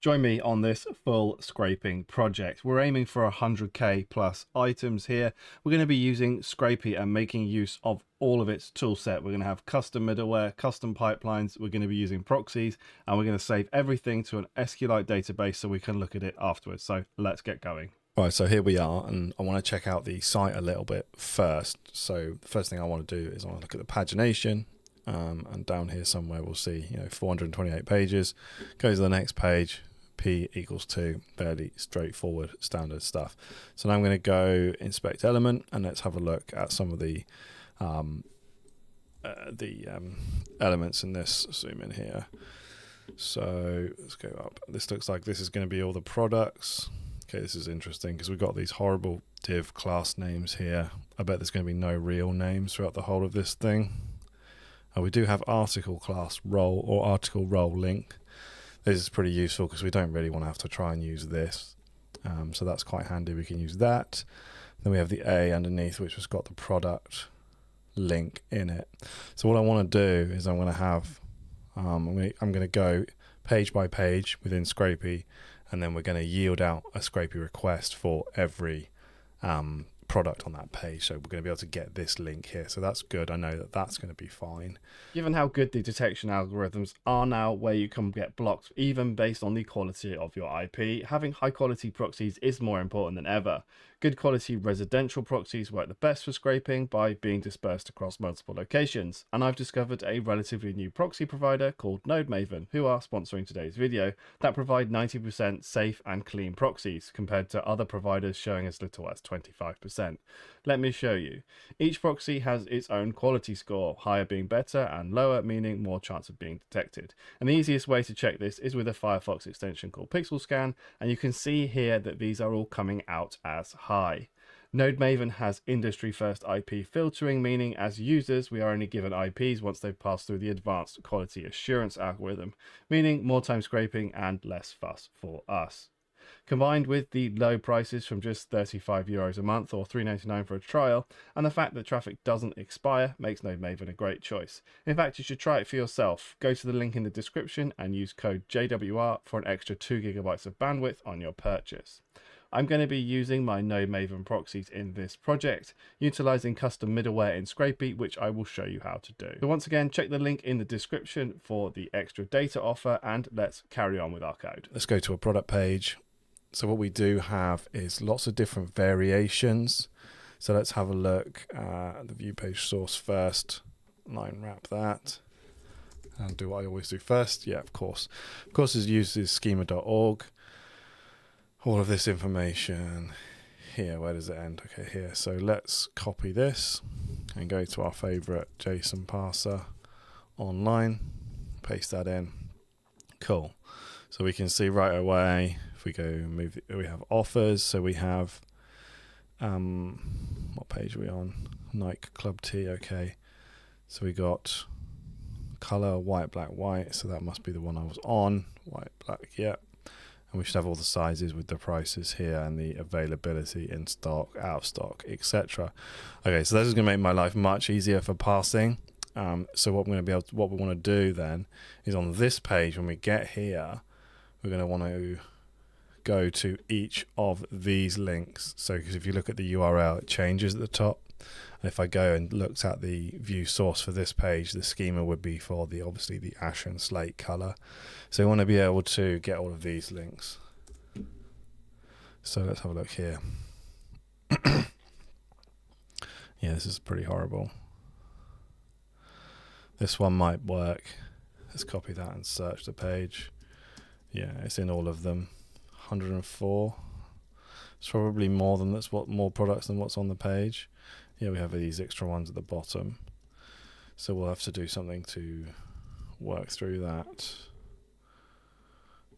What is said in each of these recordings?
Join me on this full scraping project. We're aiming for 100k plus items here. We're going to be using Scrapy and making use of all of its tool set. We're going to have custom middleware, custom pipelines. We're going to be using proxies, and we're going to save everything to an SQLite database so we can look at it afterwards. So let's get going. Right, so here we are, and I want to check out the site a little bit first. So the first thing I want to do is I want to look at the pagination, and down here somewhere we'll see 428 pages. Go to the next page, p equals 2, fairly straightforward standard stuff. So now I'm going to go inspect element, and let's have a look at some of the elements in this. Zoom in here. So let's go up. This looks like this is going to be all the products. Okay, this is interesting because we've got these horrible div class names here. I bet there's going to be no real names throughout the whole of this thing. We do have article class role or article role link. This is pretty useful because we don't really want to have to try and use this. So that's quite handy. We can use that. Then we have the A underneath, which has got the product link in it. So what I want to do is I'm going to have, I'm going to go page by page within Scrapy, and then we're going to yield out a Scrapy request for every product on that page. So we're going to be able to get this link here. So that's good. I know that that's going to be fine. Given how good the detection algorithms are now, where you can get blocked even based on the quality of your IP, having high quality proxies is more important than ever. Good quality residential proxies work the best for scraping by being dispersed across multiple locations, and I've discovered a relatively new proxy provider called NodeMaven, who are sponsoring today's video, that provide 90% safe and clean proxies compared to other providers showing as little as 25%. Let me show you. Each proxy has its own quality score, higher being better and lower meaning more chance of being detected. And the easiest way to check this is with a Firefox extension called Pixel Scan, and you can see here that these are all coming out as high. NodeMaven has industry first IP filtering, meaning as users we are only given IPs once they've passed through the advanced quality assurance algorithm, meaning more time scraping and less fuss for us. Combined with the low prices from just €35 a month or $3.99 for a trial, and the fact that traffic doesn't expire makes NodeMaven a great choice. In fact, you should try it for yourself. Go to the link in the description and use code JWR for an extra 2 GB of bandwidth on your purchase. I'm going to be using my NodeMaven proxies in this project, utilizing custom middleware in Scrapy, which I will show you how to do. So once again, check the link in the description for the extra data offer, and let's carry on with our code. Let's go to a product page. So what we do have is lots of different variations. So let's have a look at the view page source first. Line wrap that. And do what I always do first. Yeah, of course. Of course, it uses schema.org. All of this information here. Where does it end? Okay, here. So let's copy this and go to our favorite JSON parser online. Paste that in. Cool. So we can see right away, if we go move, we have offers. So we have, what page are we on? Nike Club T. Okay. So we got color, white, black, white. So that must be the one I was on. White, black, yeah. And we should have all the sizes with the prices here and the availability, in stock, out of stock, etc. Okay, so this is going to make my life much easier for parsing. So what we want to do then is on this page, when we get here, we're going to want to go to each of these links. So because if you look at the URL, it changes at the top. And if I go and looked at the view source for this page, the schema would be for obviously the ash and slate color. So we want to be able to get all of these links. So let's have a look here. Yeah, this is pretty horrible. This one might work. Let's copy that and search the page. Yeah, it's in all of them. 104. It's probably more than more products than what's on the page. Yeah, we have these extra ones at the bottom. So we'll have to do something to work through that.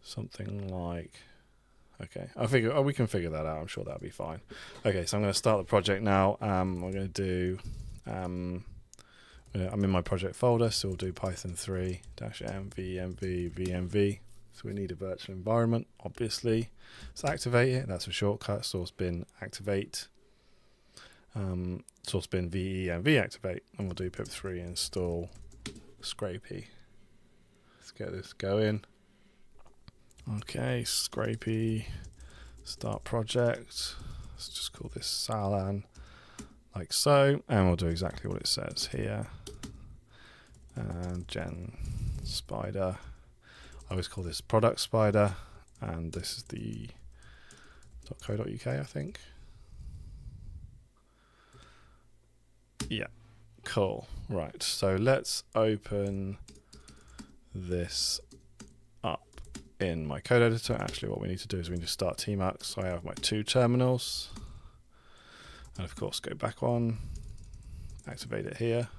Something like, okay, we can figure that out. I'm sure that'll be fine. Okay, so I'm going to start the project now. We're going to do, I'm in my project folder, so we'll do Python 3 -mv mv. So we need a virtual environment, obviously. Let's activate it. That's a shortcut. Source bin activate. Source bin venv activate. And we'll do pip3 install Scrapy. Let's get this going. Okay, scrapey, start project. Let's just call this Salan, like so, and we'll do exactly what it says here. And gen spider. I always call this product spider, and this is the .co.uk, I think. Yeah, cool. Right, so let's open this up in my code editor. Actually, what we need to do is we need to start tmux. So I have my 2 terminals, and of course go back on, activate it here,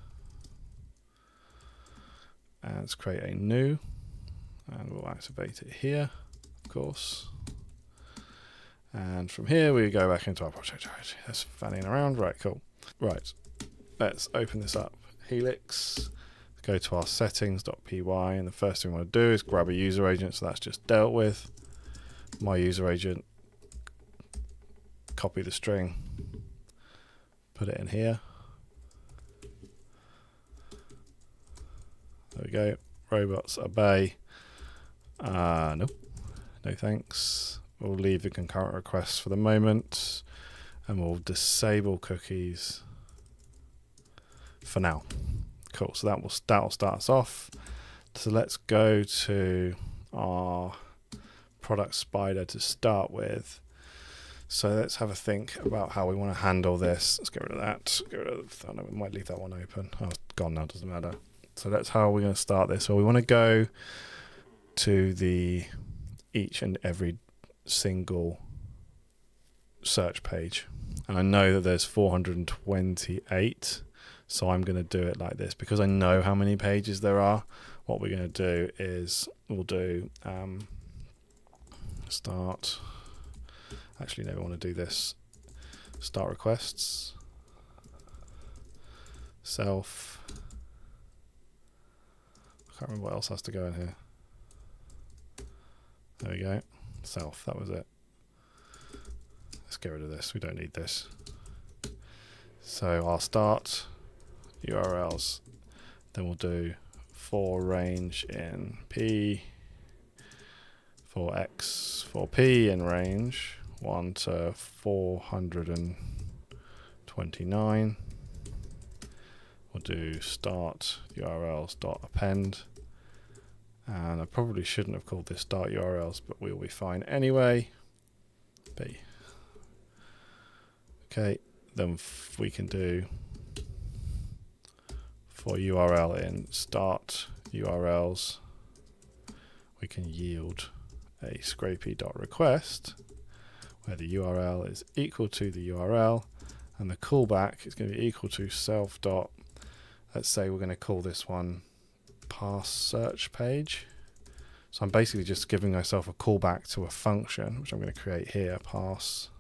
and let's create a new, and we'll activate it here, of course. And from here we go back into our project. That's fanning around. Right, cool. Right, let's open this up. Helix, go to our settings.py, and the first thing we want to do is grab a user agent, so that's just dealt with. My user agent, copy the string, put it in here. There we go. Robots obey. No thanks. We'll leave the concurrent requests for the moment, and we'll disable cookies for now. Cool. So that'll start us off. So let's go to our product spider to start with. So let's have a think about how we want to handle this. Let's get rid of that. Oh no, we might leave that one open. Oh, it's gone now. Doesn't matter. So that's how we're going to start this. So we want to go to the each and every single search page, and I know that there's 428, so I'm going to do it like this because I know how many pages there are. What we're going to do is we'll do start. Actually, no, we want to do this. Start requests, self. I can't remember what else has to go in here. There we go. Self, that was it. Let's get rid of this. We don't need this. So I'll start URLs. Then we'll do for range in P, for X, for P in range 1 to 429. We'll do start URLs dot append. And I probably shouldn't have called this start URLs, but we'll be fine anyway. B. Okay, then we can do for URL in start URLs, we can yield a scrapey.request where the URL is equal to the URL, and the callback is going to be equal to self dot, let's say we're going to call this one pass search page. So I'm basically just giving myself a callback to a function, which I'm going to create here, pass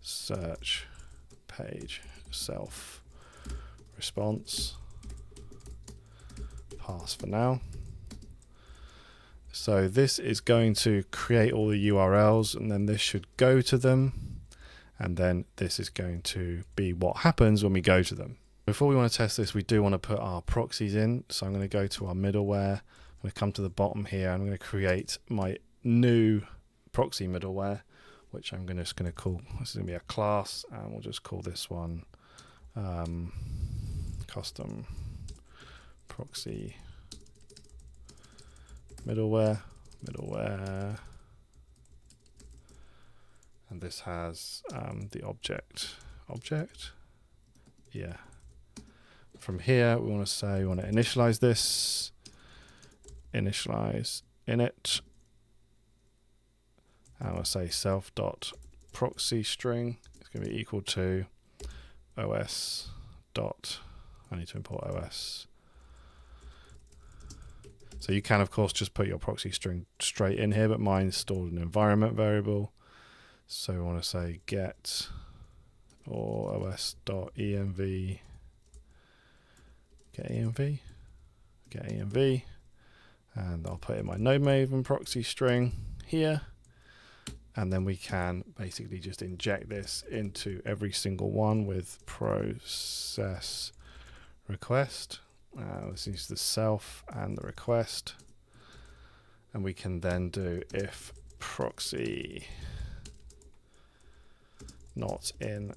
search page self response, pass for now. So this is going to create all the URLs, and then this should go to them, and then this is going to be what happens when we go to them. Before we want to test this, we do want to put our proxies in. So I'm going to go to our middleware. I'm going to come to the bottom here. I'm going to create my new proxy middleware, which I'm just going to call, this is going to be a class, and we'll just call this one custom proxy middleware, and this has the object, yeah. From here, we want to say we want to initialize this, initialize init, and we'll say self.proxy string. It's going to be equal to os dot, I need to import os. So you can, of course, just put your proxy string straight in here, but mine's stored in an environment variable. So we want to say get or os.env, get env, and I'll put in my node maven proxy string here, and then we can basically just inject this into every single one with process request. Let's use the self and the request, and we can then do if proxy not in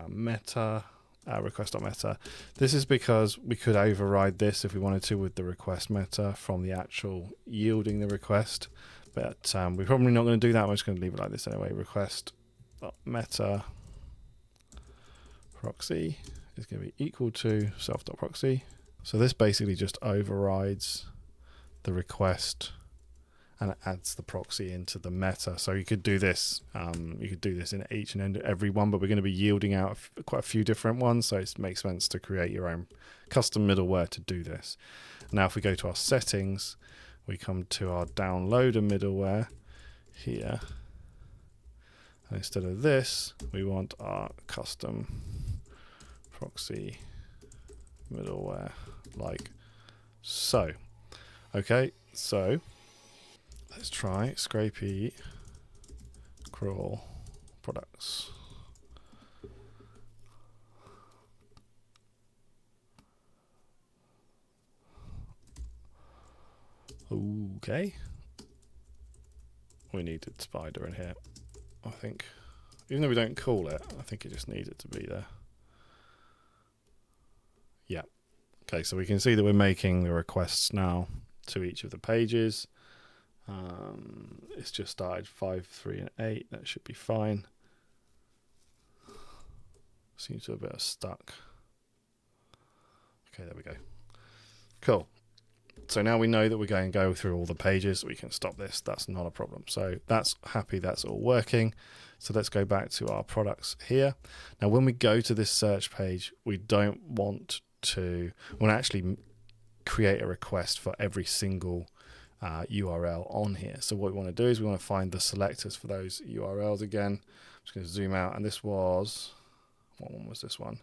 meta request.meta. This is because we could override this if we wanted to with the request meta from the actual yielding the request, but we're probably not going to do that. I'm just going to leave it like this anyway. Request meta proxy is going to be equal to self.proxy. So this basically just overrides the request and it adds the proxy into the meta. So you could do this. You could do this in each and every one, but we're going to be yielding out quite a few different ones. So it makes sense to create your own custom middleware to do this. Now, if we go to our settings, we come to our downloader middleware here. And instead of this, we want our custom proxy middleware like so. Okay, so let's try Scrapey crawl products. Okay. We needed spider in here, I think. Even though we don't call it, I think it just needed to be there. Yeah. Okay, so we can see that we're making the requests now to each of the pages. It's just started 5, 3, and 8. That should be fine. Seems to be a bit stuck. Okay, there we go. Cool. So now we know that we're going to go through all the pages. We can stop this. That's not a problem. So that's happy. That's all working. So let's go back to our products here. Now, when we go to this search page, we don't want to actually create a request for every single URL on here. So what we want to do is we want to find the selectors for those URLs again. I'm just going to zoom out, and this was, what one was this one?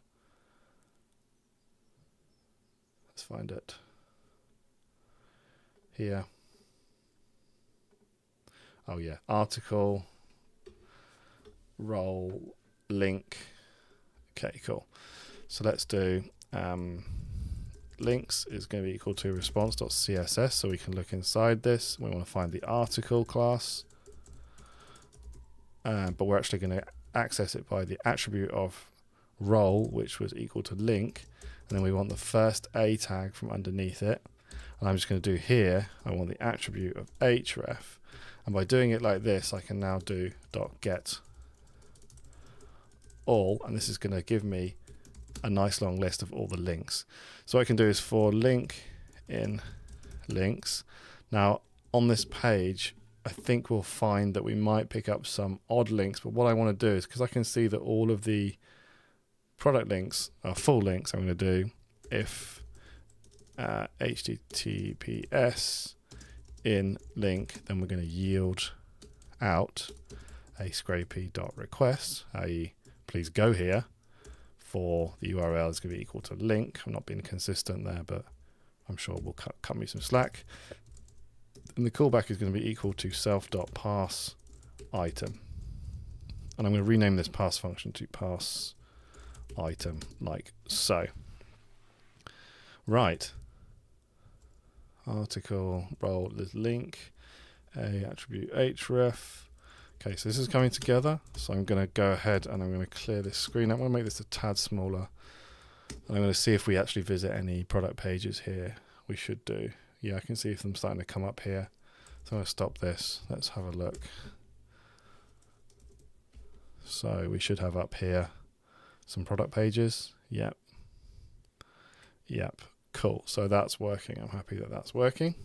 Let's find it here. Oh yeah, article, role, link. Okay, cool. So let's do links is going to be equal to response.css, so we can look inside this. We want to find the article class, but we're actually going to access it by the attribute of role, which was equal to link, and then we want the first a tag from underneath it. And I'm just going to do here, I want the attribute of href, and by doing it like this, I can now do .get all, and this is going to give me a nice long list of all the links. So what I can do is for link in links. Now on this page, I think we'll find that we might pick up some odd links, but what I want to do is, because I can see that all of the product links are full links, I'm going to do if https in link, then we're going to yield out a scrapey.request, i.e. please go here, for the URL is going to be equal to link. I'm not being consistent there, but I'm sure we'll cut me some slack. And the callback is going to be equal to self.pass item. And I'm going to rename this pass function to pass item like so. Right. Article, role, there's link, a attribute href. Okay, so this is coming together. So I'm going to go ahead and I'm going to clear this screen. I'm going to make this a tad smaller. And I'm going to see if we actually visit any product pages here. We should do. Yeah, I can see if them starting to come up here. So I'm going to stop this. Let's have a look. So we should have up here some product pages. Yep. Yep. Cool. So that's working. I'm happy that that's working.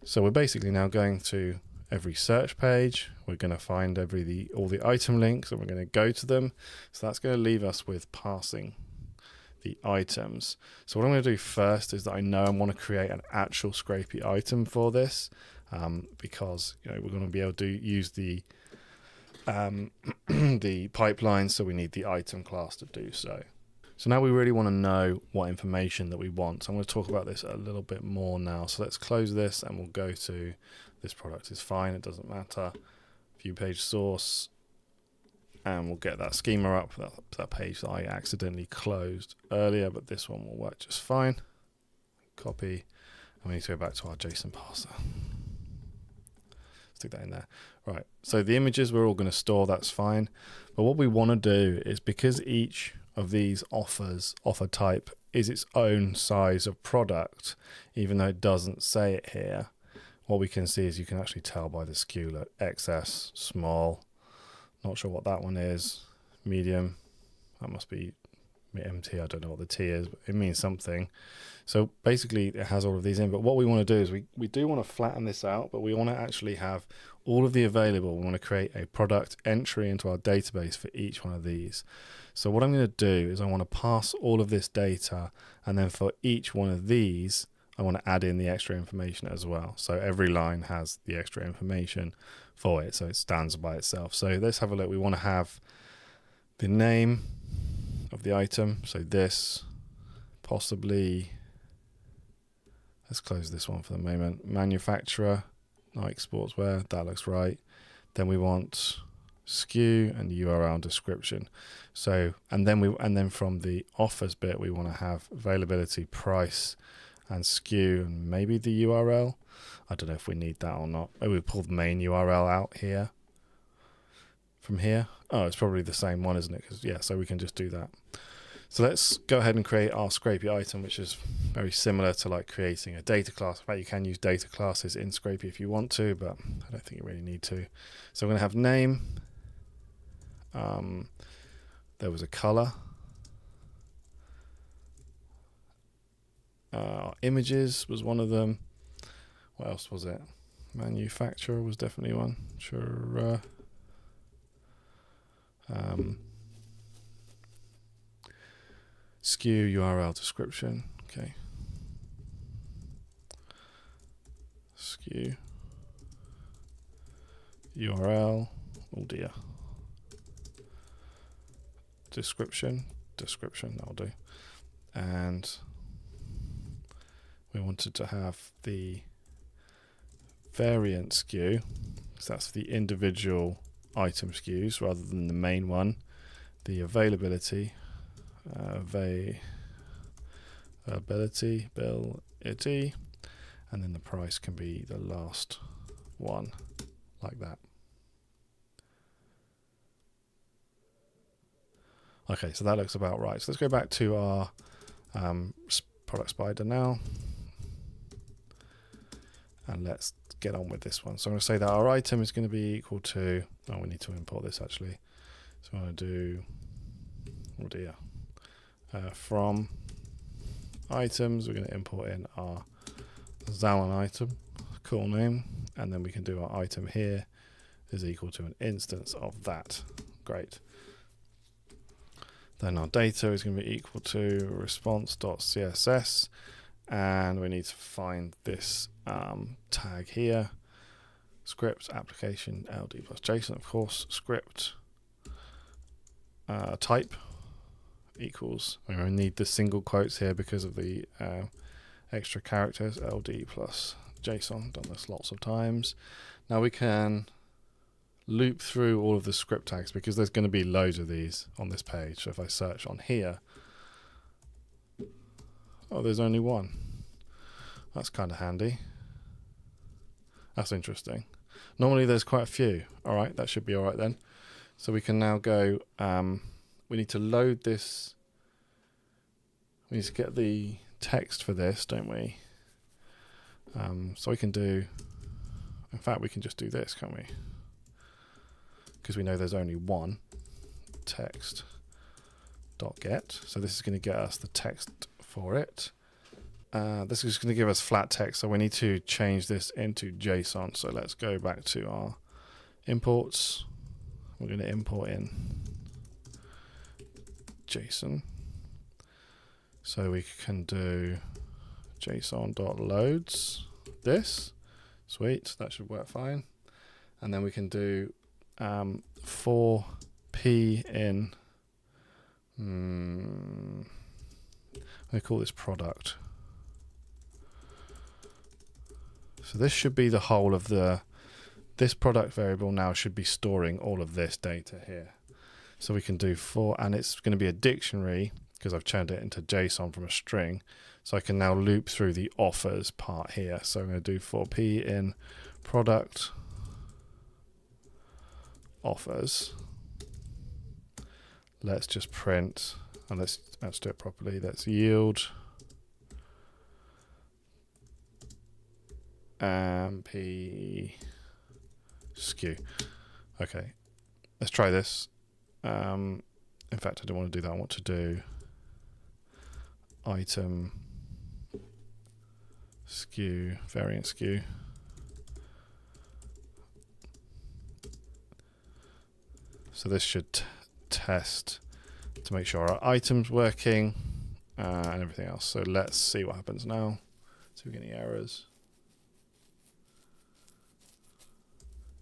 So we're basically now going to every search page. We're going to find all the item links, and we're going to go to them. So that's going to leave us with parsing the items. So what I'm going to do first is that I know I want to create an actual Scrapey item for this, because we're going to be able to use the the pipeline, so we need the item class to do so. So now we really want to know what information that we want. So I'm going to talk about this a little bit more now. So let's close this and we'll go to this product is fine, it doesn't matter. View page source, and we'll get that schema up, that page that I accidentally closed earlier, but this one will work just fine. Copy, and we need to go back to our JSON parser. Stick that in there. Right, so the images we're all going to store, that's fine. But what we want to do is, because each of these offer type is its own size of product, even though it doesn't say it here, what we can see is you can actually tell by the SKU, look, XS, small, not sure what that one is, medium, that must be MT, I don't know what the T is, but it means something. So basically it has all of these in, but what we want to do is we do want to flatten this out, but we want to actually have all of the available. We want to create a product entry into our database for each one of these. So what I'm going to do is I want to pass all of this data, and then for each one of these I want to add in the extra information as well. So every line has the extra information for it, so it stands by itself. So let's have a look. We want to have the name of the item, so this, possibly, let's close this one for the moment, manufacturer, Nike Sportswear, that looks right. Then we want SKU and URL description. So and then from the offers bit we want to have availability, price, and SKU, and maybe the URL. I don't know if we need that or not. Maybe we pull the main URL out here from here. Oh, it's probably the same one, isn't it? Because yeah, so we can just do that. So let's go ahead and create our Scrapey item, which is very similar to like creating a data class. In fact, you can use data classes in Scrapey if you want to, but I don't think you really need to. So we're going to have name. There was a color. Images was one of them. What else was it? Manufacturer was definitely one. Sure. SKU, URL, description. Okay. SKU, URL. Oh dear. Description. That'll do. And we wanted to have the variant SKU, so that's the individual item SKUs rather than the main one. The availability, ability, and then the price can be the last one, like that. Okay, so that looks about right. So let's go back to our product spider now, and let's get on with this one. So I'm going to say that our item is going to be equal to, oh, we need to import this actually. So I'm going to do, oh dear, from items, we're going to import in our Zalon item, cool name, and then we can do our item here is equal to an instance of that. Great. Then our data is going to be equal to response.css, and we need to find this tag here, script application ld plus JSON, of course, script type equals, we need the single quotes here because of the extra characters, ld plus JSON, done this lots of times. Now we can loop through all of the script tags because there's going to be loads of these on this page. So if I search on here, oh, there's only one. That's kind of handy. That's interesting. Normally there's quite a few. All right, that should be all right then. So we can now go, we need to load this. We need to get the text for this, don't we? So we can do, in fact, we can just do this, can't we? Because we know there's only one text dot get. So this is going to get us the text for it. This is going to give us flat text, so we need to change this into JSON. So let's go back to our imports. We're going to import in JSON. So we can do JSON.loads this. Sweet, that should work fine. And then we can do for p in, I'm going to call this product. So this should be the whole of this product variable now should be storing all of this data here. So we can do for, and it's going to be a dictionary because I've turned it into JSON from a string. So I can now loop through the offers part here. So I'm going to do for p in product offers, let's just print, and let's do it properly. Let's yield p skew. Okay, let's try this. In fact, I don't want to do that. I want to do item skew, variant skew. So this should test to make sure our item's working and everything else. So let's see what happens now. See if we get any errors.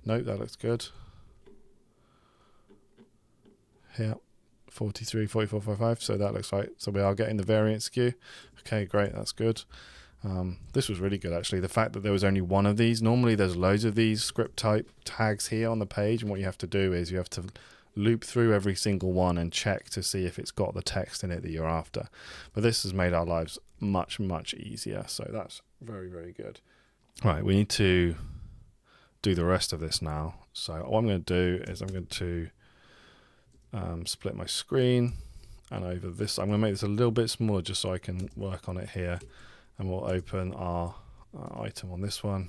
Nope, that looks good. Here, 43, 44, 45. So that looks right. So we are getting the variant skew. Okay, great. That's good. This was really good, actually. The fact that there was only one of these. Normally there's loads of these script type tags here on the page, and what you have to do is you have to loop through every single one and check to see if it's got the text in it that you're after. But this has made our lives much, much easier. So that's very, very good. Right, we need to do the rest of this now. So what I'm going to do is I'm going to split my screen, and over this, I'm going to make this a little bit smaller just so I can work on it here. And we'll open our item on this one,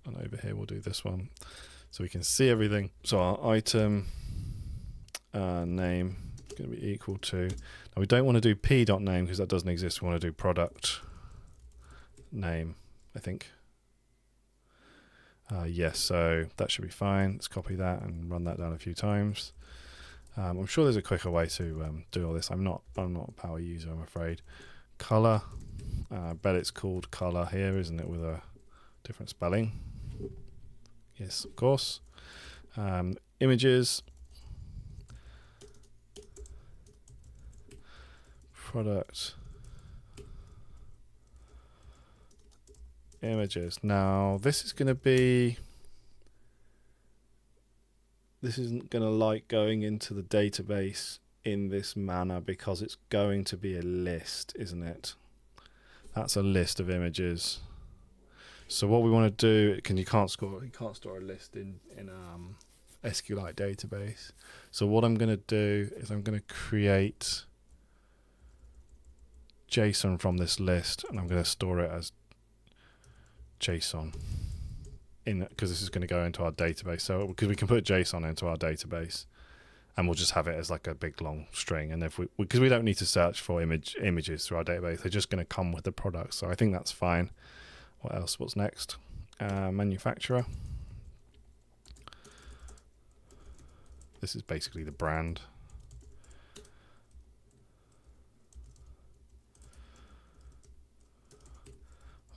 and over here we'll do this one so we can see everything. So our item name is going to be equal to, now we don't want to do p.name because that doesn't exist. We want to do product name, I think. Yes, so that should be fine. Let's copy that and run that down a few times. I'm sure there's a quicker way to do all this. I'm not a power user, I'm afraid. Color, I bet it's called color here, isn't it, with a different spelling? Yes, of course. Images, product, images. Now this isn't going to like going into the database in this manner because it's going to be a list, isn't it? That's a list of images. So what we want to do, you can't store a list in SQLite database. So what I'm going to do is I'm going to create JSON from this list, and I'm going to store it as JSON because this is going to go into our database. So because we can put JSON into our database, and we'll just have it as like a big long string. And if because we don't need to search for images through our database, they're just going to come with the product. So I think that's fine. What else? What's next? Manufacturer. This is basically the brand.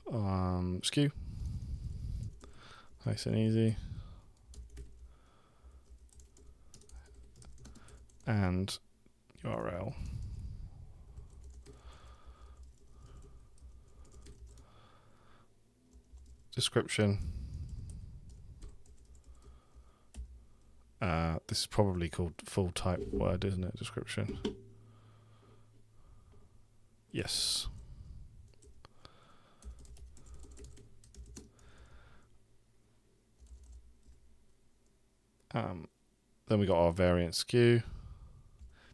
SKU. Nice and easy. And URL. Description. This is probably called full type word, isn't it? Description. Yes. Then we got our variant SKU.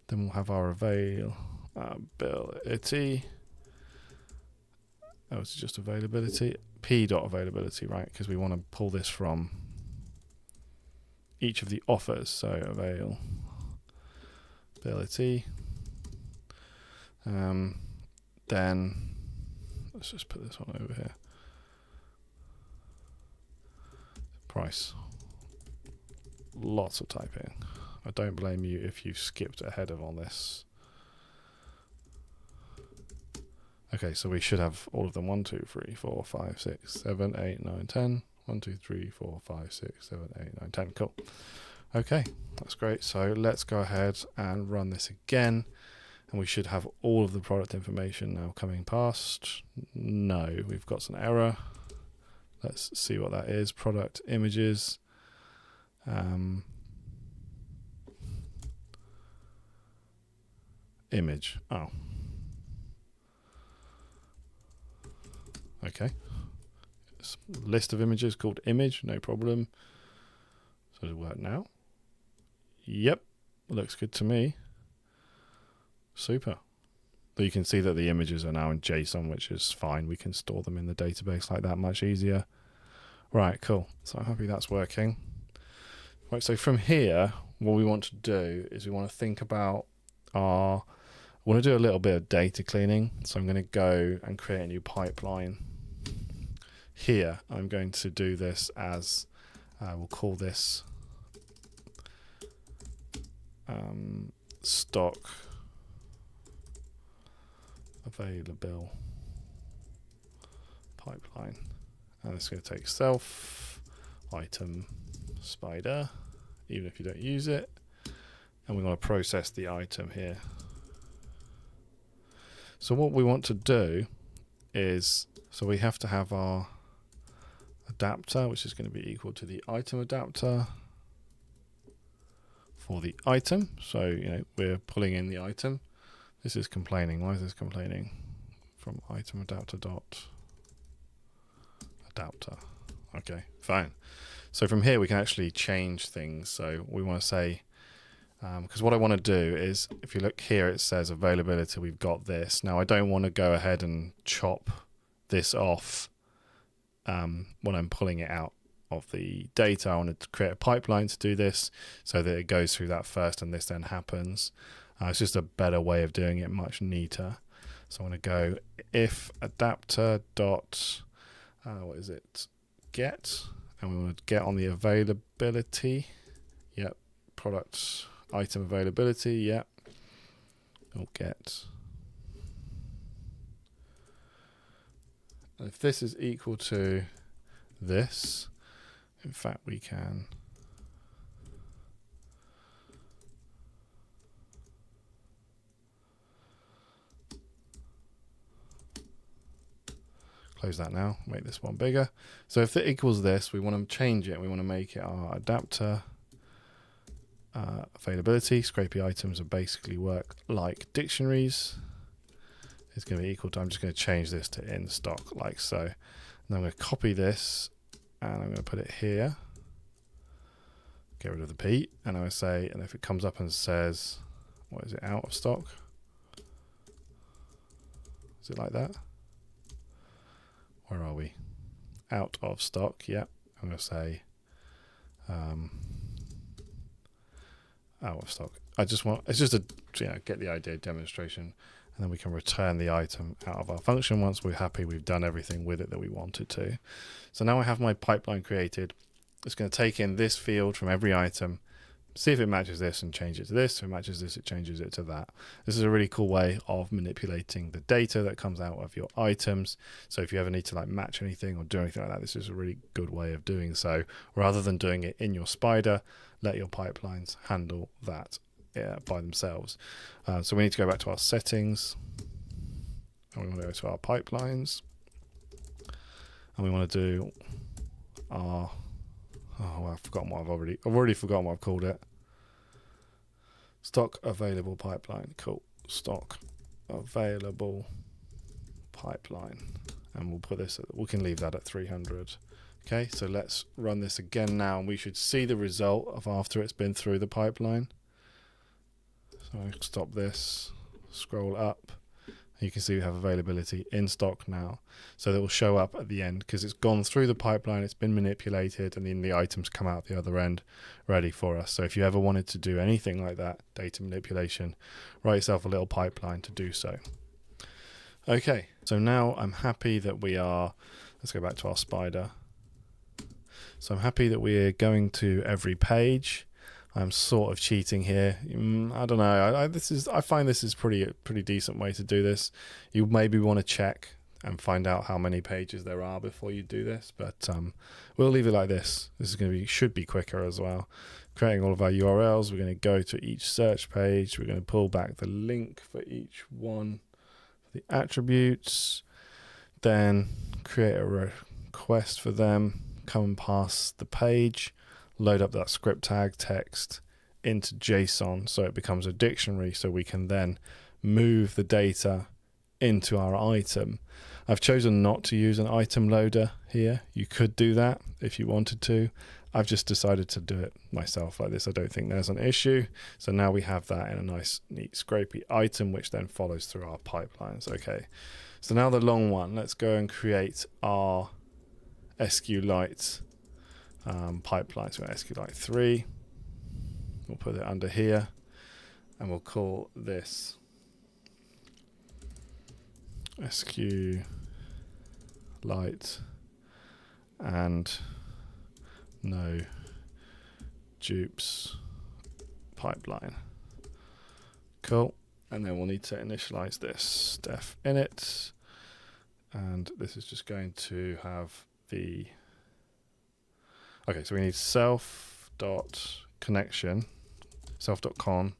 Then we'll have our availability. Oh, it's just availability. P.availability, right? Because we want to pull this from each of the offers. So availability. Then let's just put this one over here. Price. Lots of typing. I don't blame you if you skipped ahead of on this. Okay, so we should have all of them. 1, 2, 3, 4, 5, 6, 7, 8, 9, 10. 1, 2, 3, 4, 5, 6, 7, 8, 9, 10. Cool. Okay, that's great. So let's go ahead and run this again. And we should have all of the product information now coming past. No, we've got an error. Let's see what that is. Product images. Image. Oh. Okay. List of images called image, no problem. So does it work now? Yep, looks good to me. Super. But you can see that the images are now in JSON, which is fine. We can store them in the database like that much easier. Right, cool. So I'm happy that's working. Right, so from here, what we want to do is we want to think about our... I want to do a little bit of data cleaning. So I'm going to go and create a new pipeline. Here, I'm going to do this as... we'll call this stock available pipeline, and it's going to take self item spider, even if you don't use it, and we want to process the item here. So what we want to do is, so we have to have our adapter, which is going to be equal to the item adapter for the item. So, you know, we're pulling in the item. This is complaining. Why is this complaining? From item adapter dot adapter. Okay, fine. So from here we can actually change things. So we want to say, because what I want to do is, if you look here, it says availability. We've got this. Now I don't want to go ahead and chop this off when I'm pulling it out of the data. I want to create a pipeline to do this so that it goes through that first and this then happens. It's just a better way of doing it, much neater. So I'm going to go if adapter dot what is it, get, and we want to get on the availability. Yep, product item availability. Yep, or get. And if this is equal to this, in fact we can close that now, make this one bigger. So if it equals this, we want to change it. We want to make it our adapter availability. Scrapey items are basically work like dictionaries. It's going to be equal to, I'm just going to change this to in stock like so. And I'm going to copy this and I'm going to put it here. Get rid of the P, and I would say, and if it comes up and says, what is it, out of stock? Is it like that? Where are we? Out of stock. Yep. I'm going to say out of stock. I just want, it's just a, you know, get the idea demonstration, and then we can return the item out of our function once we're happy we've done everything with it that we wanted to. So now I have my pipeline created. It's going to take in this field from every item, see if it matches this and change it to this. If it matches this, it changes it to that. This is a really cool way of manipulating the data that comes out of your items. So if you ever need to like match anything or do anything like that, this is a really good way of doing so. Rather than doing it in your spider, let your pipelines handle that by themselves. So we need to go back to our settings, and we want to go to our pipelines, and we want to do our I've forgotten what I've already forgotten what I've called it. Stock available pipeline. Cool. Stock available pipeline. And we'll put this we can leave that at 300. Okay, so let's run this again now, and we should see the result of after it's been through the pipeline. So I stop this, scroll up. You can see we have availability in stock now. So that will show up at the end because it's gone through the pipeline, it's been manipulated, and then the items come out the other end ready for us. So if you ever wanted to do anything like that, data manipulation, write yourself a little pipeline to do so. Okay, so now I'm happy that we are, let's go back to our spider. So I'm happy that we're going to every page. I'm sort of cheating here. I don't know. I find this is pretty decent way to do this. You maybe want to check and find out how many pages there are before you do this, but we'll leave it like this. This is going to be should be quicker as well. Creating all of our URLs. We're going to go to each search page. We're going to pull back the link for each one, the attributes. Then create a request for them. Come and pass the page. Load up that script tag text into JSON so it becomes a dictionary, so we can then move the data into our item. I've chosen not to use an item loader here. You could do that if you wanted to. I've just decided to do it myself like this. I don't think there's an issue. So now we have that in a nice, neat, scrapey item, which then follows through our pipelines. Okay, so now the long one. Let's go and create our SQLite pipeline. So SQLite 3. We'll put it under here, and we'll call this SQLite and no dupes pipeline. Cool. And then we'll need to initialize this def init, and this is just going to have the so we need self.connection, self.con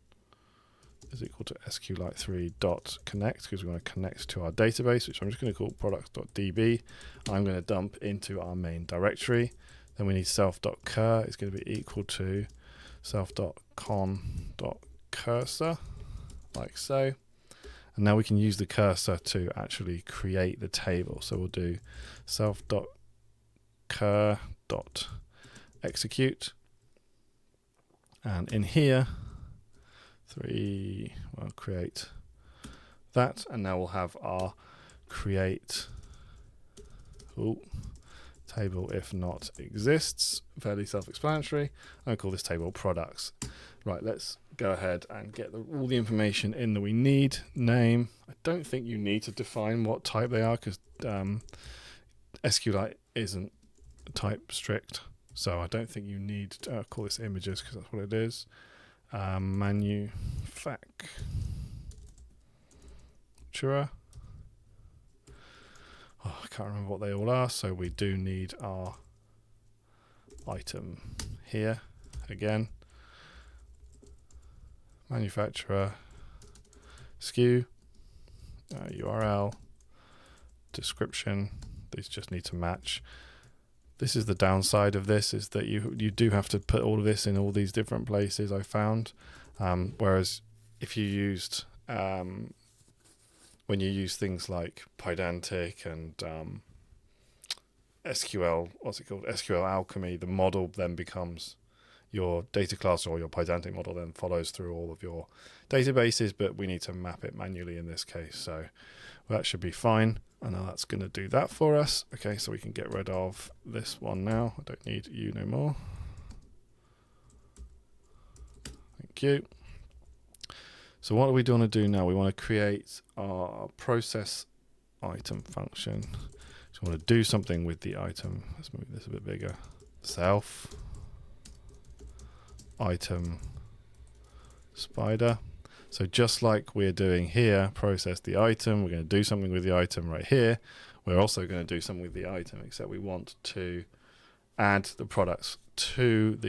is equal to SQLite3.connect, because we want to connect to our database, which I'm just going to call products.db. I'm going to dump into our main directory. Then we need self.cur is going to be equal to self.con.cursor, like so. And now we can use the cursor to actually create the table. So we'll do self.cur.execute. And in here, we'll create that. And now we'll have our create table if not exists. Fairly self-explanatory. I'm going to call this table products. Right, let's go ahead and get all the information in that we need. Name. I don't think you need to define what type they are, because SQLite isn't type strict. So I don't think you need to call this images, because that's what it is. Manufacturer. Oh, I can't remember what they all are, so we do need our item here again. Manufacturer, SKU, URL, description. These just need to match. This is the downside of this, is that you do have to put all of this in all these different places, I found. Whereas if you used when you use things like Pydantic and SQL, SQL Alchemy, the model then becomes your data class, or your Pydantic model then follows through all of your databases, but we need to map it manually in this case. So that should be fine. And now that's going to do that for us. Okay, so we can get rid of this one now. I don't need you no more. Thank you. So what do we want to do now? We want to create our process item function. So we want to do something with the item. Let's move this a bit bigger. Self item spider. So just like we're doing here, process the item, we're going to do something with the item right here. We're also going to do something with the item, except we want to add the products to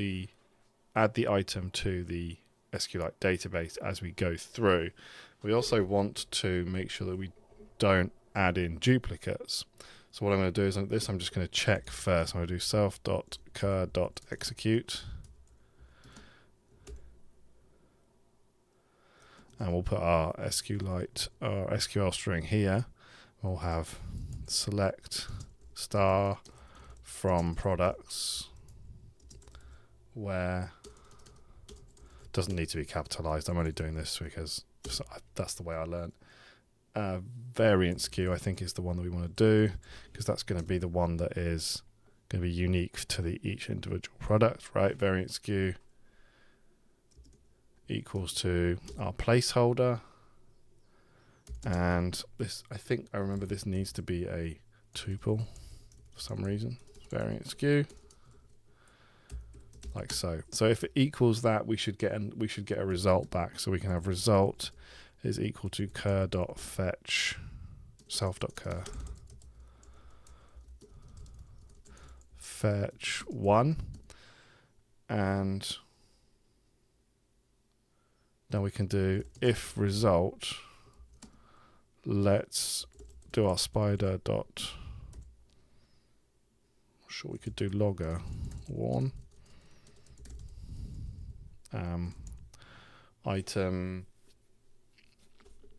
add the item to the SQLite database as we go through. We also want to make sure that we don't add in duplicates. So what I'm going to do is, on this, I'm just going to check first. I'm going to do self.cur.execute. And we'll put our SQLite, our SQL string here. We'll have select star from products, where doesn't need to be capitalized. I'm only doing this because that's the way I learned. Variant SKU, I think, is the one that we want to do, because that's going to be the one that is going to be unique to each individual product, right? Variant SKU equals to our placeholder, and this, I think I remember, this needs to be a tuple for some reason. Variant SKU, like so. So if it equals that, we should get a result back. So we can have result is equal to cur.fetch self.cur fetch 1, and now we can do if result. Let's do our spider dot. I'm sure we could do logger 1. Item.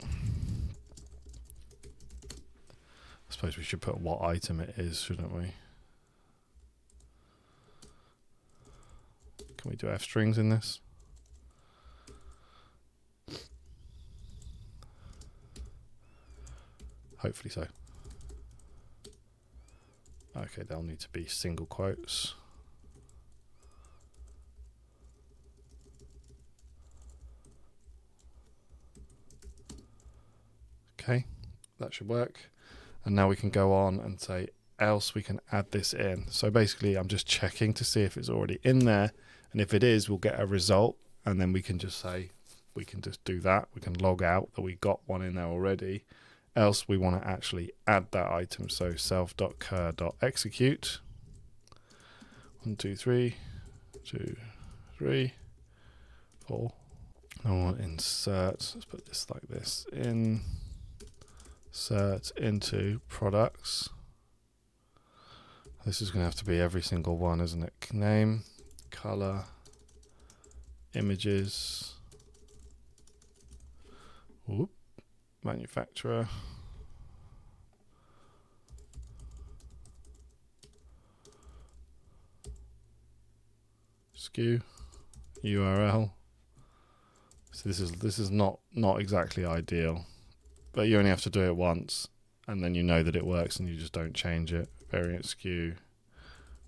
I suppose we should put what item it is, shouldn't we? Can we do f strings in this? Hopefully so. Okay, they'll need to be single quotes. Okay, that should work. And now we can go on and say, else we can add this in. So basically I'm just checking to see if it's already in there. And if it is, we'll get a result. And then we can just say, we can just do that. We can log out that we got one in there already. Else we want to actually add that item. So self.cur.execute. 1, 2, 3, 2, 3, 4. I want to insert, let's put this like this, insert into products. This is going to have to be every single one, isn't it? Name, color, images, whoop, manufacturer, SKU, URL. So this is not exactly ideal, but you only have to do it once, and then you know that it works, and you just don't change it. Variant SKU,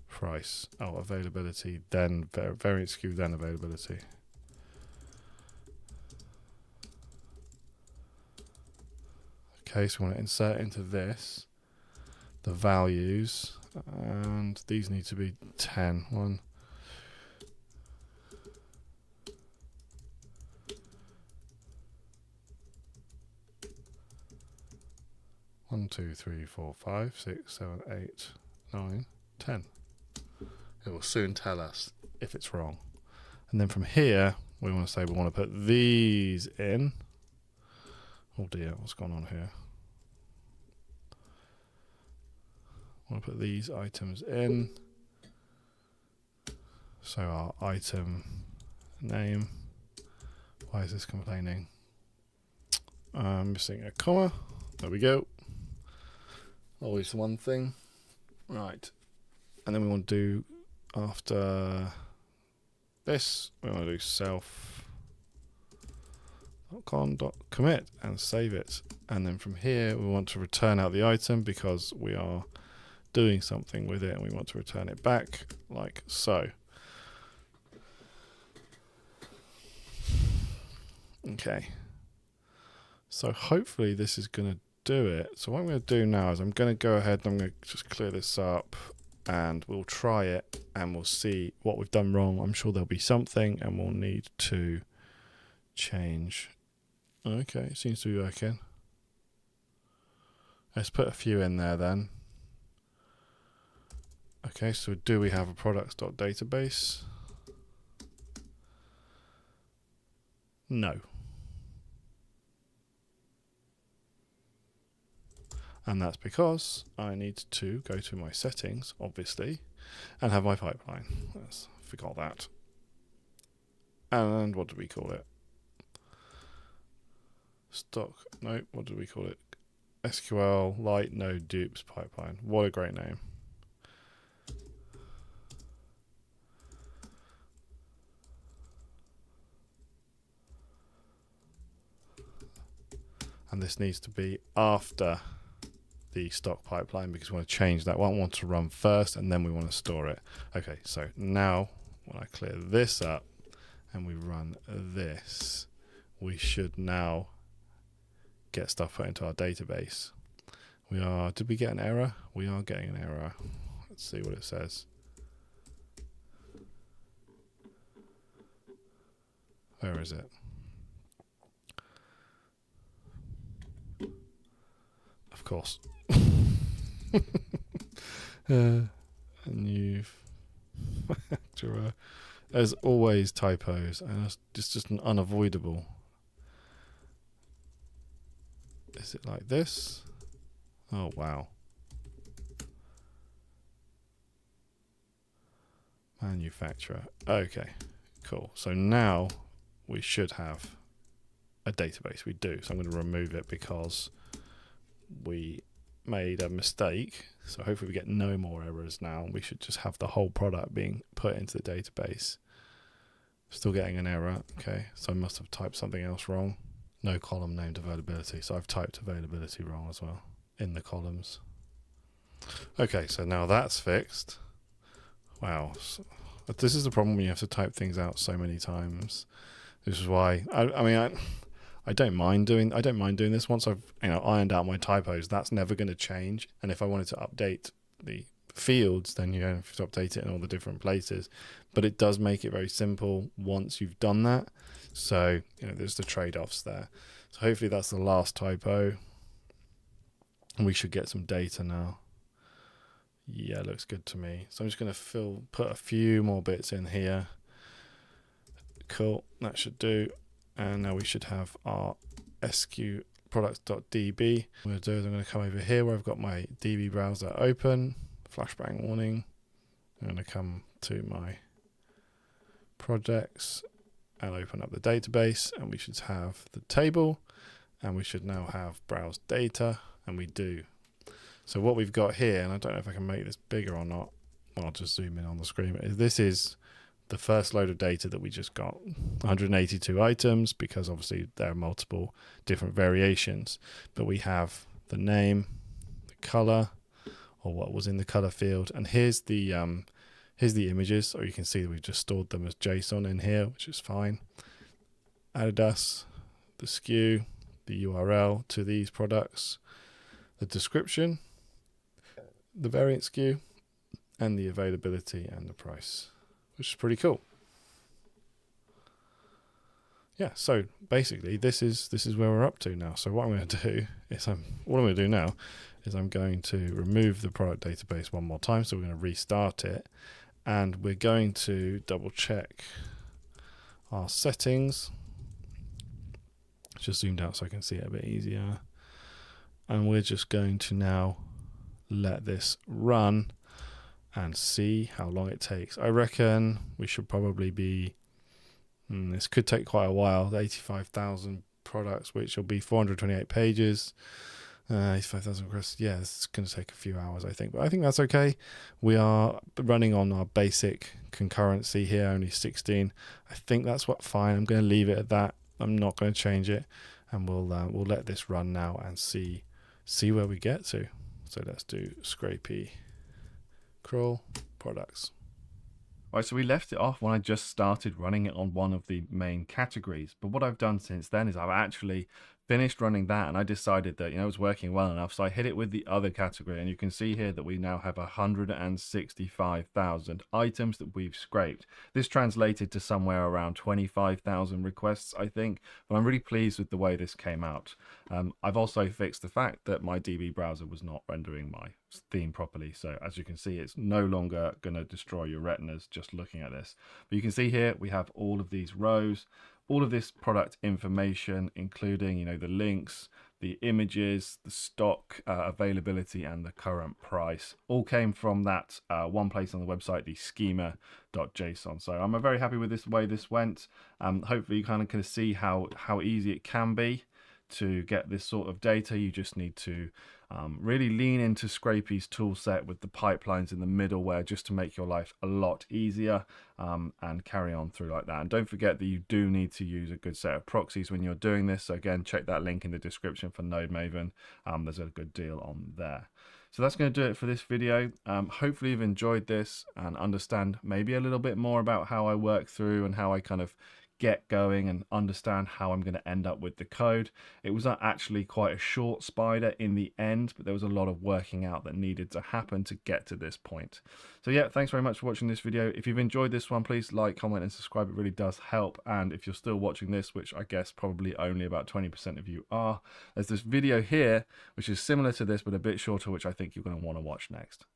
price, availability, then variant SKU, then availability. Okay, so we want to insert into this the values, and these need to be 10. 1, 2, 3, 4, 5, 6, 7, 8, 9, 10. It will soon tell us if it's wrong. And then from here, we want to say we want to put these in. Oh dear, what's going on here? I want to put these items in. So our item name. Why is this complaining? I'm missing a comma. There we go. Always one thing. Right. And then we want to do, after this, we want to do self.con.commit and save it. And then from here, we want to return out the item because we are doing something with it and we want to return it back like so. Okay. So hopefully this is going to do it. So what I'm going to do now is I'm going to go ahead and I'm going to just clear this up and we'll try it and we'll see what we've done wrong. I'm sure there'll be something and we'll need to change. Okay, it seems to be working. Let's put a few in there then. Okay, so do we have a products.database? No. And that's because I need to go to my settings, obviously, and have my pipeline. Forgot that. And what did we call it? Stock, no, what did we call it? SQL light node dupes pipeline. What a great name. And this needs to be after the stock pipeline because we want to change that one. We want to run first and then we want to store it. Okay, so now when I clear this up and we run this, we should now get stuff put into our database. Did we get an error? We are getting an error. Let's see what it says. Where is it? Of course. And you've there's always typos and it's just an unavoidable. Is it like this? Oh wow. Manufacturer. Okay, cool. So now we should have a database. We do. So I'm going to remove it because we made a mistake. So hopefully we get no more errors now. We should just have the whole product being put into the database. Still getting an error. Okay, so I must have typed something else wrong. No column named availability, so I've typed availability wrong as well in the columns. Okay, so now that's fixed. Wow, but this is the problem when you have to type things out so many times. This is why I don't mind doing this. Once I've ironed out my typos, that's never going to change. And if I wanted to update the fields, then you have to update it in all the different places. But it does make it very simple once you've done that. So there's the trade-offs there. So hopefully that's the last typo. And we should get some data now. Yeah, looks good to me. So I'm just going to put a few more bits in here. Cool, that should do. And now we should have our SQ products.db. What I'm going to do is I'm going to come over here where I've got my DB browser open. Flashbang warning. I'm going to come to my projects and open up the database, and we should have the table, and we should now have browse data, and we do. So what we've got here, and I don't know if I can make this bigger or not, I'll just zoom in on the screen. This is the first load of data that we just got, 182 items, because obviously there are multiple different variations. But we have the name, the color, or what was in the color field, and here's the images, or you can see that we've just stored them as JSON in here, which is fine. Adidas, the SKU, the URL to these products, the description, the variant SKU, and the availability and the price, which is pretty cool. Yeah, so basically this is where we're up to now. So what I'm going to do is I'm going to remove the product database one more time. So we're going to restart it, and we're going to double check our settings. Just zoomed out so I can see it a bit easier. And we're just going to now let this run and see how long it takes. I reckon we should probably be, this could take quite a while, 85,000 products, which will be 428 pages, 85,000 requests. Yeah, it's going to take a few hours, I think, but I think that's okay. We are running on our basic concurrency here, only 16. I think that's fine. I'm going to leave it at that. I'm not going to change it, and we'll let this run now and see where we get to. So let's do Scrapey crawl products. Right, so we left it off when I just started running it on one of the main categories. But what I've done since then is I've actually finished running that, and I decided that it was working well enough, so I hit it with the other category, and you can see here that we now have 165,000 items that we've scraped. This translated to somewhere around 25,000 requests, I think, but I'm really pleased with the way this came out. I've also fixed the fact that my DB browser was not rendering my theme properly, so as you can see, it's no longer going to destroy your retinas just looking at this. But you can see here we have all of these rows, all of this product information, including the links, the images, the stock availability, and the current price, all came from that one place on the website, the schema.json. So I'm very happy with the way this went. Hopefully you kind of see how easy it can be to get this sort of data. You just need to really lean into Scrapey's tool set with the pipelines in the middleware, just to make your life a lot easier, and carry on through like that. And don't forget that you do need to use a good set of proxies when you're doing this. So again, check that link in the description for Node Maven. There's a good deal on there. So that's going to do it for this video. Hopefully you've enjoyed this and understand maybe a little bit more about how I work through and how I kind of get going and understand how I'm going to end up with the code. It was actually quite a short spider in the end, but there was a lot of working out that needed to happen to get to this point. So yeah, thanks very much for watching this video. If you've enjoyed this one, please like, comment and subscribe. It really does help. And if you're still watching this, which I guess probably only about 20% of you are, there's this video here which is similar to this but a bit shorter, which I think you're going to want to watch next.